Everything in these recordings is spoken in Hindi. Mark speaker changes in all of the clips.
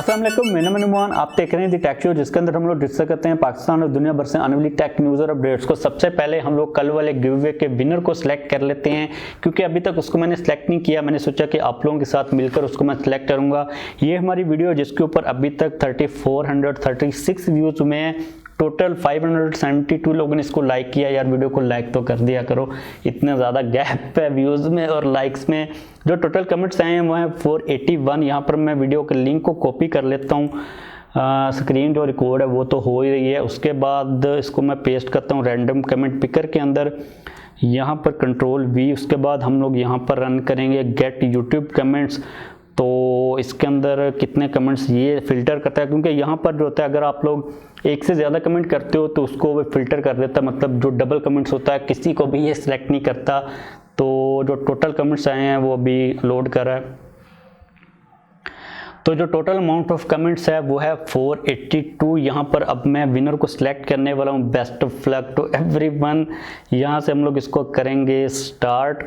Speaker 1: अस्सलाम वालेकुम, मेरा नाम नुमान। आप देख रहे हैं दी टेक शो, जिसके अंदर हम लोग डिस्कस करते हैं पाकिस्तान और दुनिया भर से आने वाली टेक न्यूज़ और अपडेट्स को। सबसे पहले हम लोग कल वाले गिव अवे के विनर को सिलेक्ट कर लेते हैं, क्योंकि अभी तक उसको मैंने सिलेक्ट नहीं किया। मैंने सोचा कि आप लोगों के साथ मिलकर उसको मैं सिलेक्ट करूंगा। ये हमारी वीडियो जिसके ऊपर अभी तक 3436 व्यूज हुए हैं। टोटल 572 लोगों ने इसको लाइक किया। यार वीडियो को लाइक तो कर दिया करो, इतना ज़्यादा गैप है व्यूज़ में और लाइक्स में। जो टोटल कमेंट्स आए हैं वो हैं 481। यहाँ पर मैं वीडियो के लिंक को कॉपी कर लेता हूँ। स्क्रीन जो रिकॉर्ड है वो तो हो ही रही है। उसके बाद इसको मैं पेस्ट करता हूँ रैंडम कमेंट पिकर के अंदर, यहाँ पर Ctrl+V। उसके बाद हम लोग यहाँ पर रन करेंगे गेट यूट्यूब कमेंट्स। तो इसके अंदर कितने कमेंट्स ये फ़िल्टर करता है, क्योंकि यहाँ पर जो होता है अगर आप लोग एक से ज़्यादा कमेंट करते हो तो उसको वो फ़िल्टर कर देता है। मतलब जो डबल कमेंट्स होता है किसी को भी ये सिलेक्ट नहीं करता। तो जो टोटल कमेंट्स आए हैं वो अभी लोड कर रहा है। तो जो टोटल अमाउंट ऑफ कमेंट्स है वो है 482। यहाँ पर अब मैं विनर को सिलेक्ट करने वाला हूँ। Best of luck to everyone. यहाँ से हम लोग इसको करेंगे स्टार्ट।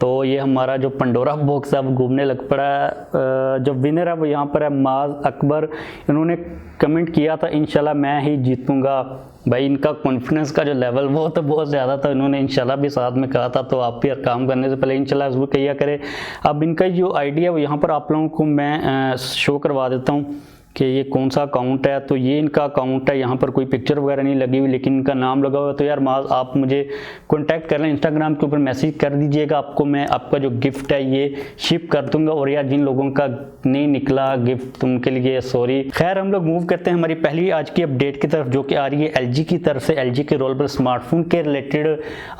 Speaker 1: तो ये हमारा जो पंडोरा बॉक्स है वो घूमने लग पड़ा है। जो विनर है वो यहाँ पर है माज अकबर। इन्होंने कमेंट किया था इंशाल्लाह मैं ही जीतूंगा। भाई इनका कॉन्फिडेंस का जो लेवल वो तो बहुत ज़्यादा था। इन्होंने इंशाल्लाह भी साथ में कहा था, तो आप भी काम करने से पहले इंशाल्लाह ज़रूर किया करें। अब इनका जो आइडिया वो यहाँ पर आप लोगों को मैं शो करवा देता हूँ कि ये कौन सा अकाउंट है। तो ये इनका अकाउंट है। यहाँ पर कोई पिक्चर वगैरह नहीं लगी हुई, लेकिन इनका नाम लगा हुआ है। तो यार माज आप मुझे कांटेक्ट कर लें, इंस्टाग्राम के ऊपर मैसेज कर दीजिएगा। आपको मैं आपका जो गिफ्ट है ये शिप कर दूंगा। और यार जिन लोगों का नहीं निकला गिफ्ट उनके लिए सॉरी। खैर हम लोग मूव करते हैं हमारी पहली आज की अपडेट की तरफ, जो कि आ रही है LG की तरफ से। LG के रोलेबल स्मार्टफोन के रिलेटेड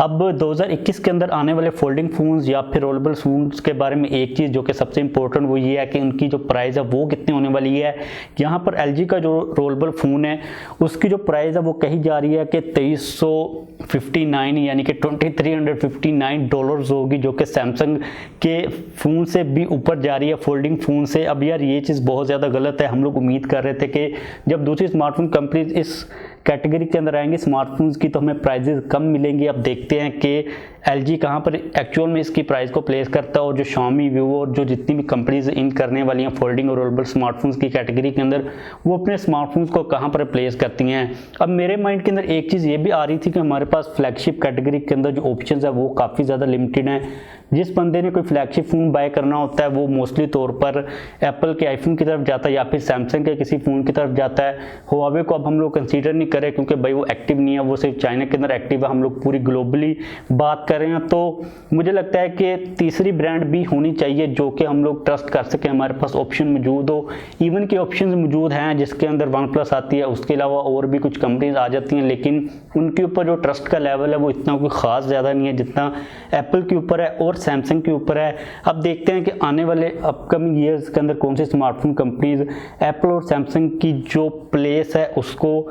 Speaker 1: अब 2021 के अंदर आने वाले फोल्डिंग फोन्स या फिर रोलेबल फोन्स के बारे में एक चीज़ जो कि सबसे इंपॉर्टेंट वो ये है कि उनकी जो प्राइस है वो कितनी होने वाली है। यहाँ पर LG का जो रोलेबल फ़ोन है उसकी जो प्राइस है वो कही जा रही है कि 2359 यानी कि $2359 होगी, जो कि सैमसंग के फ़ोन से भी ऊपर जा रही है, फोल्डिंग फ़ोन से। अब यार ये चीज़ बहुत ज़्यादा गलत है। हम लोग उम्मीद कर रहे थे कि जब दूसरी स्मार्टफोन कंपनीज इस कैटेगरी के अंदर आएंगे स्मार्टफोन्स की तो हमें प्राइजेस कम मिलेंगी। अब देखते हैं कि LG कहाँ पर एक्चुअल में इसकी प्राइस को प्लेस करता है, और जो Xiaomi, Vivo और जो जितनी भी कंपनीज इन करने वाली हैं फोल्डिंग और रोलेबल स्मार्टफोन्स की कैटेगरी के अंदर, वो अपने स्मार्टफोन्स को कहाँ पर प्लेस करती हैं। अब मेरे माइंड के अंदर एक चीज़ ये भी आ रही थी कि हमारे पास फ्लैगशिप कैटेगरी के अंदर जो ऑप्शन है वो काफ़ी ज़्यादा लिमिटेड हैं। जिस बंदे ने कोई फ्लैगशिप फ़ोन बाय करना होता है वो मोस्टली तौर पर एप्पल के आईफोन की तरफ जाता है या फिर सैमसंग के किसी फ़ोन की तरफ जाता है। हुआवे को अब हम लोग कंसीडर नहीं करें, क्योंकि भाई वो एक्टिव नहीं है, वो सिर्फ चाइना के अंदर एक्टिव है। हम लोग पूरी ग्लोबली बात कर रहे हैं। तो मुझे लगता है कि तीसरी ब्रांड भी होनी चाहिए जो कि हम लोग ट्रस्ट कर सकें, हमारे पास ऑप्शन मौजूद हो। इवन के ऑप्शन मौजूद हैं जिसके अंदर OnePlus आती है, उसके अलावा और भी कुछ कंपनीज आ जाती हैं, लेकिन उनके ऊपर जो ट्रस्ट का लेवल है वो इतना कोई ख़ास ज़्यादा नहीं है जितना एप्पल के ऊपर है और सैमसंग के ऊपर है। अब देखते हैं कि आने वाले अपकमिंग ईयर्स के अंदर कौन सी स्मार्टफोन कंपनीज एप्पल और सैमसंग की जो प्लेस है उसको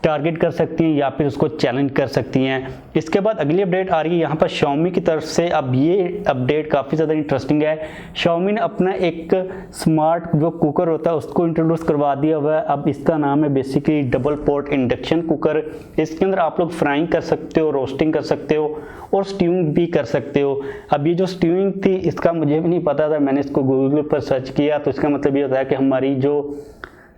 Speaker 1: टारगेट कर सकती हैं या फिर उसको चैलेंज कर सकती हैं। इसके बाद अगली अपडेट आ रही है यहाँ पर Xiaomi की तरफ से। अब ये अपडेट काफ़ी ज़्यादा इंटरेस्टिंग है। Xiaomi ने अपना एक स्मार्ट जो कुकर होता है उसको इंट्रोड्यूस करवा दिया हुआ है। अब इसका नाम है basically double port induction cooker. इसके अंदर आप लोग फ्राइंग कर सकते हो, रोस्टिंग कर सकते हो और स्टीविंग भी कर सकते हो। अब ये जो स्टीविंग थी इसका मुझे भी नहीं पता था, मैंने इसको गूगल पर सर्च किया। तो इसका मतलब ये होता है कि हमारी जो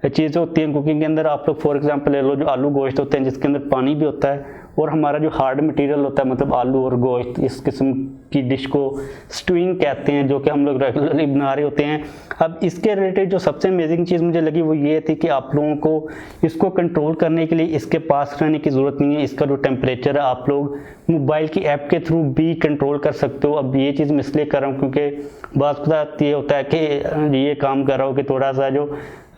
Speaker 1: चीज़ें होती हैं कुकिंग के अंदर, आप लोग फॉर एग्जांपल ले लो जो आलू गोश्त होते हैं जिसके अंदर पानी भी होता है, और हमारा जो हार्ड मटेरियल होता है मतलब आलू और गोश्त, इस किस्म की डिश को स्टूइंग कहते हैं, जो कि हम लोग रेगुलरली बना रहे होते हैं। अब इसके रिलेटेड जो सबसे अमेजिंग चीज़ मुझे लगी वो ये थी कि आप लोगों को इसको कंट्रोल करने के लिए इसके पास रहने की ज़रूरत नहीं है। इसका जो टेम्परेचर है आप लोग मोबाइल की ऐप के थ्रू भी कंट्रोल कर सकते हो। अब ये चीज़ मैं इसलिए कर रहा हूँ क्योंकि बात ये होता है कि ये काम कर रहा हो कि थोड़ा सा जो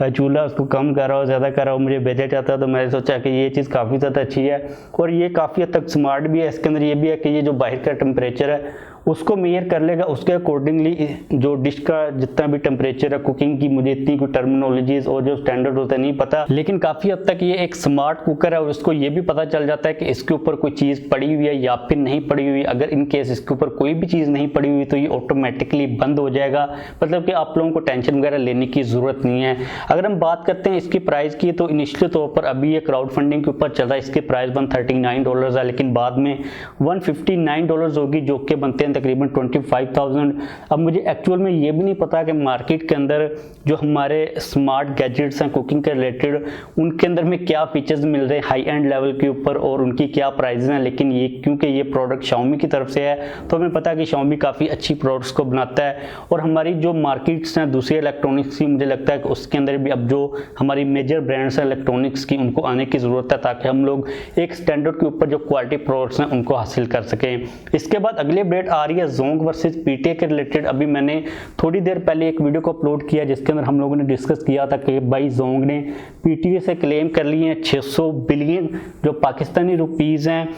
Speaker 1: चूल्हा उसको कम कर रहा हो, ज़्यादा कर रहा हो, मुझे भेजा चाहता है। तो मैंने सोचा कि ये चीज़ काफ़ी ज़्यादा अच्छी है और ये काफ़ी हद तक स्मार्ट भी है। इसके अंदर ये भी है कि ये जो बाहर का टेम्परेचर है उसको मेजर कर लेगा, उसके अकॉर्डिंगली जो डिश का जितना भी टेम्परेचर है कुकिंग की, मुझे इतनी कोई टर्मिनोलॉजीज और जो स्टैंडर्ड होता है नहीं पता, लेकिन काफ़ी हद तक ये एक स्मार्ट कुकर है और उसको ये भी पता चल जाता है कि इसके ऊपर कोई चीज़ पड़ी हुई है या फिर नहीं पड़ी हुई। अगर इन केस इसके ऊपर कोई भी चीज़ नहीं पड़ी हुई तो ये ऑटोमेटिकली बंद हो जाएगा, मतलब कि आप लोगों को टेंशन वगैरह लेने की ज़रूरत नहीं है। अगर हम बात करते हैं इसकी प्राइस की तो इनिशियल तौर पर अभी ये क्राउड फंडिंग के ऊपर चल रहा है। इसकी प्राइस $139 है, लेकिन बाद में $159 होगी, जो कि बनते हैं तकरीबन 25,000। अब मुझे एक्चुअल में ये भी नहीं पता कि मार्केट के अंदर जो हमारे स्मार्ट गैजेट्स हैं कुकिंग के रिलेटेड, उनके अंदर में क्या फीचर्स मिल रहे हैं हाई एंड लेवल के ऊपर और उनकी क्या प्राइस हैं। लेकिन ये क्योंकि ये प्रोडक्ट Xiaomi की तरफ से है तो हमें पता है कि Xiaomi काफ़ी अच्छी प्रोडक्ट्स को बनाता है। और हमारी जो मार्केट्स हैं दूसरी इलेक्ट्रॉनिक्स की, मुझे लगता है कि उसके अंदर भी अब जो हमारी मेजर ब्रांड्स हैं इलेक्ट्रॉनिक्स की, उनको आने की ज़रूरत है ताकि हम लोग एक स्टैंडर्ड के ऊपर जो क्वालिटी प्रोडक्ट्स हैं उनको हासिल कर सकें। इसके बाद अगली अपडेट आ रही है Zong वर्सेस PTA के रिलेटेड। अभी मैंने थोड़ी देर पहले एक वीडियो को अपलोड किया जिसके अंदर हम लोगों ने डिस्कस किया था कि भाई Zong ने PTA से क्लेम कर लिए हैं 600 बिलियन जो पाकिस्तानी रुपीज़ हैं।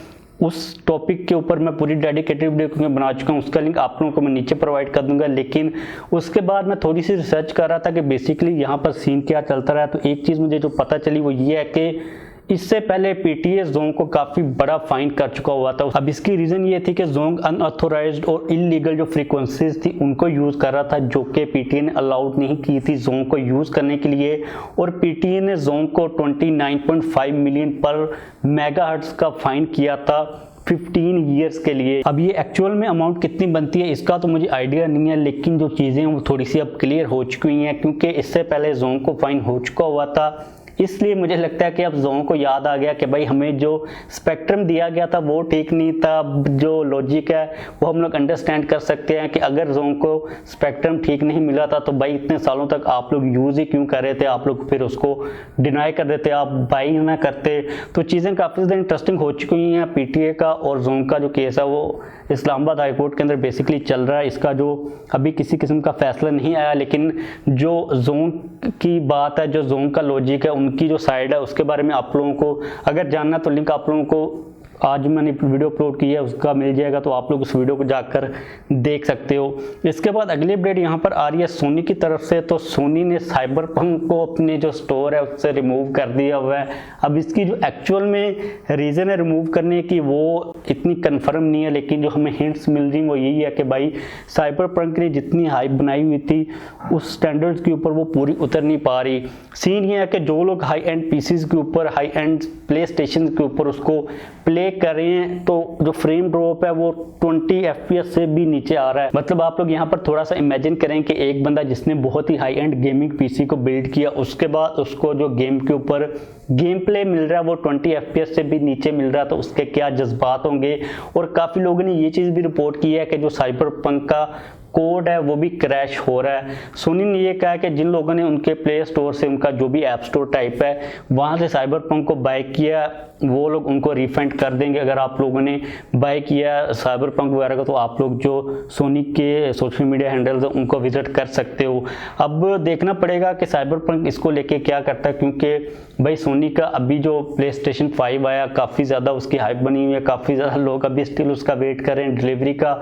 Speaker 1: उस टॉपिक के ऊपर मैं पूरी डेडिकेटेड वीडियो बना चुका हूँ, उसका लिंक आप लोगों को मैं नीचे प्रोवाइड कर दूंगा। लेकिन उसके बाद मैं थोड़ी सी रिसर्च कर रहा था कि बेसिकली यहाँ पर सीन क्या चलता रहा, तो एक चीज़ मुझे जो पता चली वो ये है कि इससे पहले PTA Zong को काफ़ी बड़ा फाइन कर चुका हुआ था। अब इसकी रीज़न ये थी कि Zong अनऑथोराइज्ड और इलीगल जो फ्रीक्वेंसीज थी उनको यूज़ कर रहा था, जो कि PTA ने अलाउड नहीं की थी Zong को यूज़ करने के लिए। और PTA ने Zong को 29.5 मिलियन पर मेगाहर्ट्ज़ का फाइन किया था 15 ईयर्स के लिए। अब ये एक्चुअल में अमाउंट कितनी बनती है इसका तो मुझे आइडिया नहीं है, लेकिन जो चीज़ें हैं वो थोड़ी सी अब क्लियर हो चुकी हैं क्योंकि इससे पहले Zong को फाइन हो चुका हुआ था। इसलिए मुझे लगता है कि अब Zong को याद आ गया कि भाई हमें जो स्पेक्ट्रम दिया गया था वो ठीक नहीं था। जो लॉजिक है वो हम लोग अंडरस्टैंड कर सकते हैं कि अगर Zong को स्पेक्ट्रम ठीक नहीं मिला था तो भाई इतने सालों तक आप लोग यूज़ ही क्यों कर रहे थे, आप लोग फिर उसको डिनाई कर देते, आप बाई ना करते। तो चीज़ें काफ़ी ज़्यादा इंटरेस्टिंग हो चुकी हैं। PTA का और Zong का जो केस है वो इस्लामाबाद हाई कोर्ट के अंदर बेसिकली चल रहा है। इसका जो अभी किसी किस्म का फैसला नहीं आया, लेकिन जो Zong की बात है, जो Zong का लॉजिक है, उनकी जो साइड है उसके बारे में आप लोगों को अगर जानना तो लिंक आप लोगों को आज मैंने वीडियो अपलोड की है उसका मिल जाएगा, तो आप लोग उस वीडियो को जाकर देख सकते हो। इसके बाद अगली अपडेट यहाँ पर आ रही है सोनी की तरफ से। तो सोनी ने साइबरपंक को अपने जो स्टोर है उससे रिमूव कर दिया हुआ है। अब इसकी जो एक्चुअल में रीज़न है रिमूव करने की वो इतनी कन्फर्म नहीं है, लेकिन जो हमें हिंट्स मिल रही वो यही है कि भाई साइबरपंक ने जितनी हाइप बनाई हुई थी उस स्टैंडर्ड्स के ऊपर वो पूरी उतर नहीं पा रही। सीन ये है कि जो लोग हाई एंड पीसीज के ऊपर, हाई एंड प्ले स्टेशन के ऊपर उसको प्ले कर रहे हैं तो जो फ्रेम ड्रॉप है वो 20 FPS से भी नीचे आ रहा है। मतलब आप लोग यहाँ पर थोड़ा सा इमेजिन करें कि एक बंदा जिसने बहुत ही हाई एंड गेमिंग पीसी को बिल्ड किया, उसके बाद उसको जो गेम के ऊपर गेम प्ले मिल रहा है वो 20 FPS से भी नीचे मिल रहा है, तो उसके क्या जज्बात होंगे। और काफ़ी लोगों ने ये चीज़ भी रिपोर्ट की है कि जो साइबरपंक का कोड है वो भी क्रैश हो रहा है। सोनी ने ये कहा कि जिन लोगों ने उनके प्ले स्टोर से, उनका जो भी ऐप स्टोर टाइप है वहाँ से साइबरपंक को बाय किया, वो लोग उनको रिफंड कर देंगे। अगर आप लोगों ने बाय किया साइबरपंक वगैरह का तो आप लोग जो सोनी के सोशल मीडिया हैंडल्स हैं उनको विजिट कर सकते हो। अब देखना पड़ेगा कि साइबरपंक इसको लेके क्या करता है, क्योंकि भाई सोनी का अभी जो प्ले स्टेशन 5 आया काफ़ी ज़्यादा उसकी हाइप बनी हुई है, काफ़ी ज़्यादा लोग अभी स्टिल उसका वेट कर रहे हैं डिलीवरी का।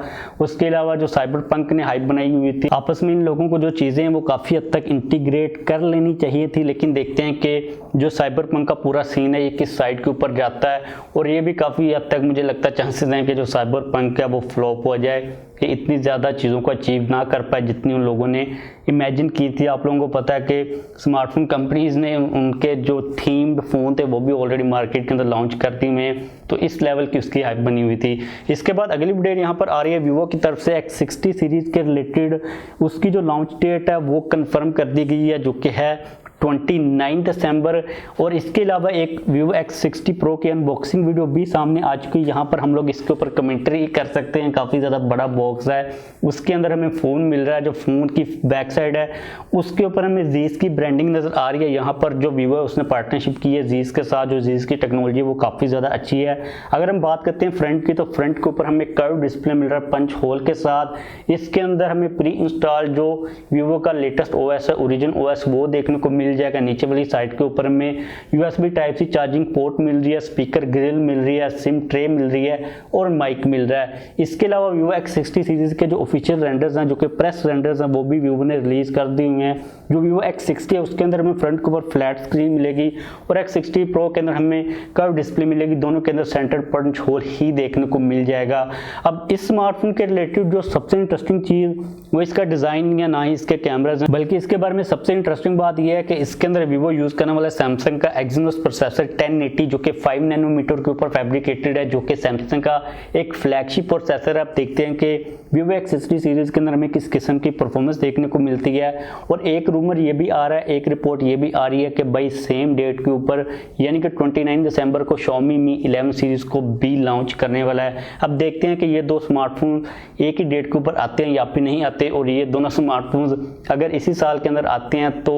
Speaker 1: उसके अलावा जो साइबरपंक ने हाइप बनाई हुई थी, आपस में इन लोगों को जो चीज़ें हैं वो काफ़ी हद तक इंटीग्रेट कर लेनी चाहिए थी, लेकिन देखते हैं कि जो साइबरपंक का पूरा सीन है ये किस साइड के ऊपर जाता है। और ये भी काफ़ी हद तक मुझे लगता है चांसेस हैं कि जो साइबरपंक है वो फ्लॉप हो जाए, कि इतनी ज़्यादा चीज़ों को अचीव ना कर पाए जितनी उन लोगों ने इमेजिन की थी। आप लोगों को पता है कि स्मार्टफोन कंपनीज़ ने उनके जो थीम्ड फ़ोन थे वो भी ऑलरेडी मार्केट के अंदर लॉन्च कर दी हैं, तो इस लेवल की उसकी हाइप बनी हुई थी। इसके बाद अगली अपडेट यहाँ पर आ रही है वीवो की तरफ से X60 सीरीज़ के रिलेटेड। उसकी जो लॉन्च डेट है वो कंफर्म कर दी गई है, जो कि है 29 दिसंबर। और इसके अलावा एक Vivo X60 Pro की अनबॉक्सिंग वीडियो भी सामने आ चुकी है। यहाँ पर हम लोग इसके ऊपर कमेंट्री कर सकते हैं। काफ़ी ज़्यादा बड़ा बॉक्स है, उसके अंदर हमें फ़ोन मिल रहा है, जो फ़ोन की बैक साइड है उसके ऊपर हमें जीस की ब्रांडिंग नज़र आ रही है। यहाँ पर जो Vivo है उसने पार्टनरशिप की है जीस के साथ। जो जीस की टेक्नोलॉजी है वो काफ़ी ज़्यादा अच्छी है। अगर हम बात करते हैं फ्रंट की, तो फ्रंट के ऊपर हमें कर्व डिस्प्ले मिल रहा है पंच होल के साथ। इसके अंदर हमें प्री इंस्टॉल जो Vivo का लेटेस्ट OS है, ओरिजिन OS, वो देखने को मिल जाएगा। नीचे वाली साइड के ऊपर में USB Type-C चार्जिंग पोर्ट मिल रही है, स्पीकर ग्रिल मिल रही है, सिम ट्रे मिल रही है और माइक मिल रहा है। इसके अलावा Vivo X60 सीरीज के जो ऑफिशियल रेंडर्स हैं, जो कि प्रेस रेंडर्स हैं, वो भी Vivo ने रिलीज कर दी हुई हैं। जो Vivo X60 है उसके अंदर हमें फ्रंट के ऊपर फ्लैट स्क्रीन मिलेगी और X60 Pro के अंदर हमें कर्व डिस्प्ले मिलेगी। दोनों के अंदर सेंटर पंच होल ही देखने को मिल जाएगा। अब इस स्मार्टफोन के रिलेटेड जो सबसे इंटरेस्टिंग चीज़ वो इसका डिज़ाइन या ना ही इसके कैमराज हैं, बल्कि इसके बारे में सबसे इंटरेस्टिंग बात यह है कि इसके अंदर वीवो यूज करने वाला सैमसंग का एक्सिनोस प्रोसेसर 1080 जो कि 5 नैनोमीटर के ऊपर फैब्रिकेटेड है, जो कि सैमसंग का एक फ्लैगशिप प्रोसेसर है। आप देखते हैं कि वीवो X60 सीरीज के अंदर हमें किस किस्म की परफॉर्मेंस देखने को मिलती है। और एक रूमर ये भी आ रहा है, एक रिपोर्ट ये भी आ रही है कि भाई सेम डेट के ऊपर यानी कि 29 दिसंबर को Xiaomi Mi 11 सीरीज को भी लॉन्च करने वाला है। अब देखते हैं कि ये दो स्मार्टफोन एक ही डेट के ऊपर आते हैं या फिर नहीं आते, और ये दोनों स्मार्टफोन्स अगर इसी साल के अंदर आते हैं तो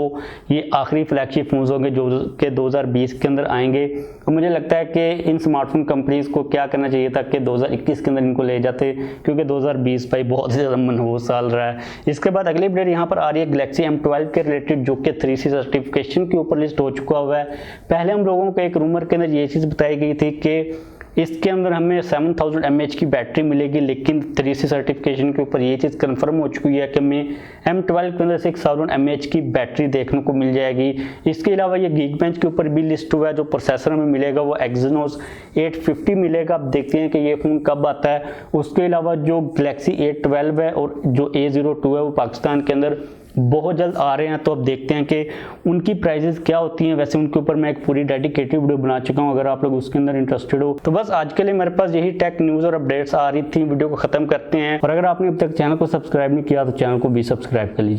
Speaker 1: ये आखिरी फ्लैगशिप फोन्स होंगे जो कि 2020 के अंदर आएंगे। और मुझे लगता है कि इन स्मार्टफोन कंपनीज को क्या करना चाहिए था कि 2021 के अंदर इनको ले जाते, क्योंकि 2020 भाई बहुत ज़्यादा मनहूस साल रहा है। इसके बाद अगली अपडेट यहाँ पर आ रही है Galaxy M12 के रिलेटेड, जो कि 3C सर्टिफिकेशन के ऊपर लिस्ट हो चुका हुआ है। पहले हम लोगों को एक रूमर के अंदर ये चीज़ बताई गई थी कि इसके अंदर हमें 7000 mAh की बैटरी मिलेगी, लेकिन 3C सर्टिफिकेशन के ऊपर ये चीज़ कंफर्म हो चुकी है कि हमें M12 के अंदर 6000 mAh की बैटरी देखने को मिल जाएगी। इसके अलावा ये Geekbench के ऊपर भी लिस्ट हुआ है। जो प्रोसेसर हमें मिलेगा वो Exynos 850 मिलेगा। अब देखते हैं कि ये फ़ोन कब आता है। उसके अलावा जो Galaxy A12 है और जो A02 है वो पाकिस्तान के अंदर बहुत जल्द आ रहे हैं, तो अब देखते हैं कि उनकी प्राइजेस क्या होती हैं। वैसे उनके ऊपर मैं एक पूरी डेडिकेटेड वीडियो बना चुका हूं, अगर आप लोग उसके अंदर इंटरेस्टेड हो। तो बस आज के लिए मेरे पास यही टेक न्यूज़ और अपडेट्स आ रही थी। वीडियो को खत्म करते हैं, और अगर आपने अब तक चैनल को सब्सक्राइब नहीं किया तो चैनल को भी सब्सक्राइब कर लीजिए।